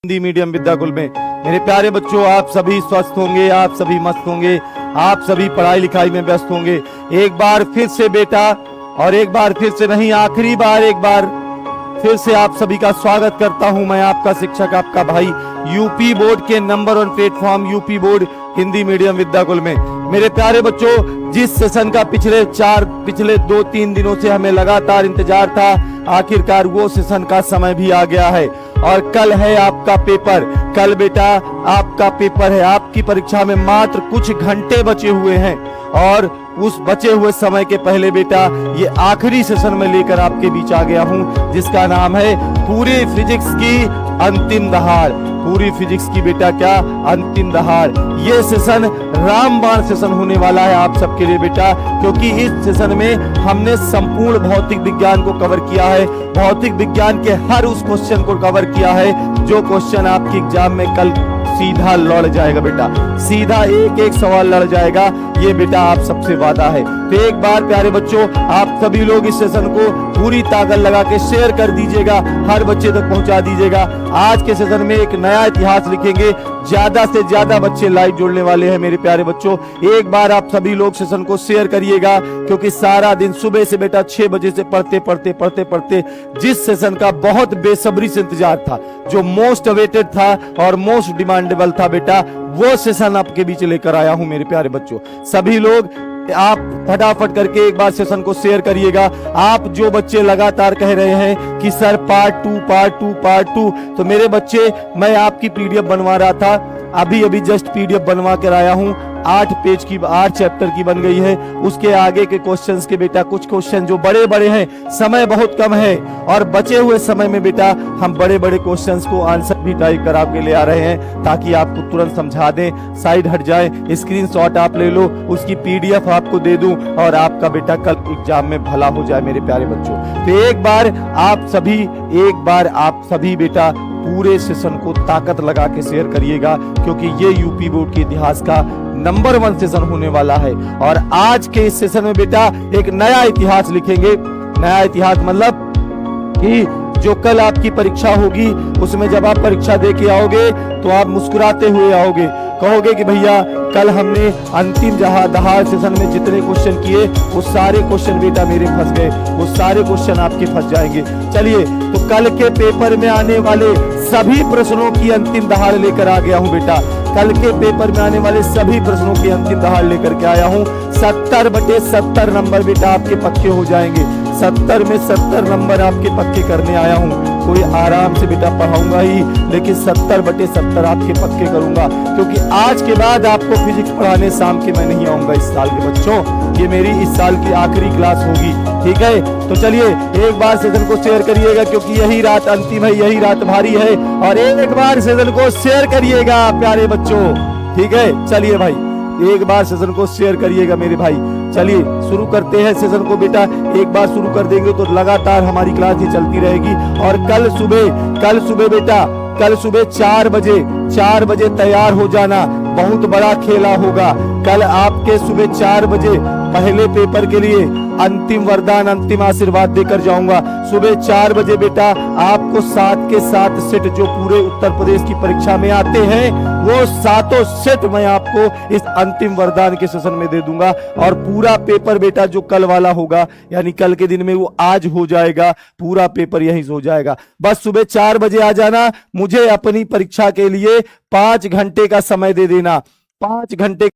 Hindi medium Vidyakul में। मेरे प्यारे बच्चों, आप सभी स्वस्थ होंगे, आप सभी मस्त होंगे, आप सभी पढ़ाई लिखाई में व्यस्त होंगे। एक बार फिर से बेटा, और एक बार फिर से नहीं, आखिरी बार एक बार फिर से आप सभी का स्वागत करता हूं मैं, आपका शिक्षक, आपका भाई, यूपी बोर्ड के number 1 platform UP board Hindi medium Vidyakul में। मेरे प्यारे बच्चों, जिस सेशन का पिछले 2-3 दिनों से हमें लगातार इंतजार था, आखिरकार वो सेशन का समय भी आ गया है। और कल है आपका पेपर। कल बेटा आपका पेपर है। आपकी परीक्षा में मात्र कुछ घंटे बचे हुए हैं, और उस बचे हुए समय के पहले बेटा ये आखिरी सेशन में लेकर आपके बीच आ गया हूं, जिसका नाम है पूरी फिजिक्स की अंतिम दहाड़। पूरी फिजिक्स की बेटा क्या अंतिम दहाड़। ये सेशन रामबाण सेशन होने वाला है आप सबके लिए बेटा, क्योंकि इस सेशन में हमने संपूर्ण भौतिक विज्ञान को कवर किया है। भौतिक विज्ञान के हर उस क्वेश्चन को कवर किया है जो क्वेश्चन आपकी एग्जाम में कल सीधा लड़ जाएगा बेटा, सीधा एक एक सवाल लड़ जाएगा। ये बेटा आप सबसे वादा है। तो एक बार प्यारे बच्चों, आप सभी लोग इस सेशन को पूरी ताकत लगा के शेयर कर दीजिएगा, हर बच्चे तक पहुंचा दीजिएगा। आज के सेशन में एक नया इतिहास लिखेंगे, ज्यादा से ज्यादा बच्चे लाइव जुड़ने वाले हैं मेरे प्यारे बच्चों। एक बार आप सभी लोग सेशन को शेयर करिएगा, क्योंकि सारा दिन सुबह से बेटा 6 बजे से पढ़ते जिस सेशन का बहुत बेसब्री से इंतजार था, जो मोस्ट अवेटेड था और मोस्ट डिमांडेबल था बेटा, वो सेशन आपके बीच लेकर आया हूं मेरे प्यारे बच्चों। सभी लोग आप फटाफट करके एक बार सेशन को शेयर करिएगा। आप जो बच्चे लगातार कह रहे हैं कि सर पार्ट टू, तो मेरे बच्चे, मैं आपकी पीडीएफ बनवा रहा था, अभी जस्ट पीडीएफ बनवा कर आया हूं। 8 चैप्टर की बन गई है। उसके आगे के क्वेश्चंस के बेटा कुछ क्वेश्चन जो बड़े हैं, समय बहुत कम है, और बचे हुए समय में बेटा हम बड़े क्वेश्चंस को आंसर भी टाइप कर आपके ले आ रहे हैं, ताकि आपको तुरंत समझा दें, साइड हट जाए, स्क्रीनशॉट आप ले लो, उसकी पीडीएफ आपको दे दूं, और आपका बेटा कल एग्जाम में भला हो जाए मेरे प्यारे बच्चों। तो एक बार आप सभी बेटा पूरे सेशन को ताकत लगा के शेयर करिएगा, क्योंकि ये यूपी बोर्ड के इतिहास का नंबर 1 सेशन होने वाला है। और आज के इस सेशन में बेटा एक नया इतिहास लिखेंगे। नया इतिहास मतलब कि जो कल आपकी परीक्षा होगी, उसमें जब आप परीक्षा दे के आओगे तो आप मुस्कुराते हुए आओगे, कहोगे कि भैया कल हमने अंतिम दहाड़ सेशन में जितने क्वेश्चन किए, वो सारे क्वेश्चन बेटा मेरे फंस गए, वो सारे क्वेश्चन आपके फंस जाएंगे। चलिए, तो कल के पेपर में आने वाले सभी प्रश्नों की अंतिम दहाड़ लेकर आ गया हूं बेटा। कल के पेपर में आने वाले सभी प्रश्नों की अंतिम दहाड़ लेकर के आया हूं। 70/70 नंबर बेटा आपके पक्के हो जाएंगे। 70 में 70 नंबर आपके पक्के करने आया हूं। कोई आराम से बेटा पढ़ाऊंगा ही, लेकिन 70/70 आपके पक्के करूंगा, क्योंकि आज के बाद आपको फिजिक्स पढ़ाने शाम के मैं नहीं आऊंगा इस साल के बच्चों। ये मेरी इस साल की आखिरी क्लास होगी, ठीक है। तो चलिए एक बार सेशन को शेयर करिएगा, क्योंकि यही रात अंतिम है, यही रात भारी है, और एक बार सेशन को शेयर करिएगा प्यारे बच्चों, ठीक है। चलिए भाई, एक बार सेशन को शेयर करिएगा मेरे भाई। चलिए शुरू करते हैं सेशन को बेटा। एक बार शुरू कर देंगे तो लगातार हमारी क्लास ही चलती रहेगी। और कल सुबह बेटा, कल सुबह 4 बजे तैयार हो जाना। बहुत बड़ा खेला होगा कल आपके। सुबह 4 बजे पहले पेपर के लिए अंतिम वरदान, अंतिम आशीर्वाद देकर जाऊंगा। सुबह 4 बजे बेटा आपको 7 के 7 सेट जो पूरे उत्तर प्रदेश की परीक्षा में आते हैं, वो 7 सेट मैं आपको इस अंतिम वरदान के सेशन में दे दूंगा। और पूरा पेपर बेटा जो कल वाला होगा, यानी कल के दिन में, वो आज हो जाएगा। पूरा पेपर यहीं से हो जाएगा। बस सुबह 4 बजे आ जाना। मुझे अपनी परीक्षा के लिए 5 घंटे का समय दे देना। 5 घंटे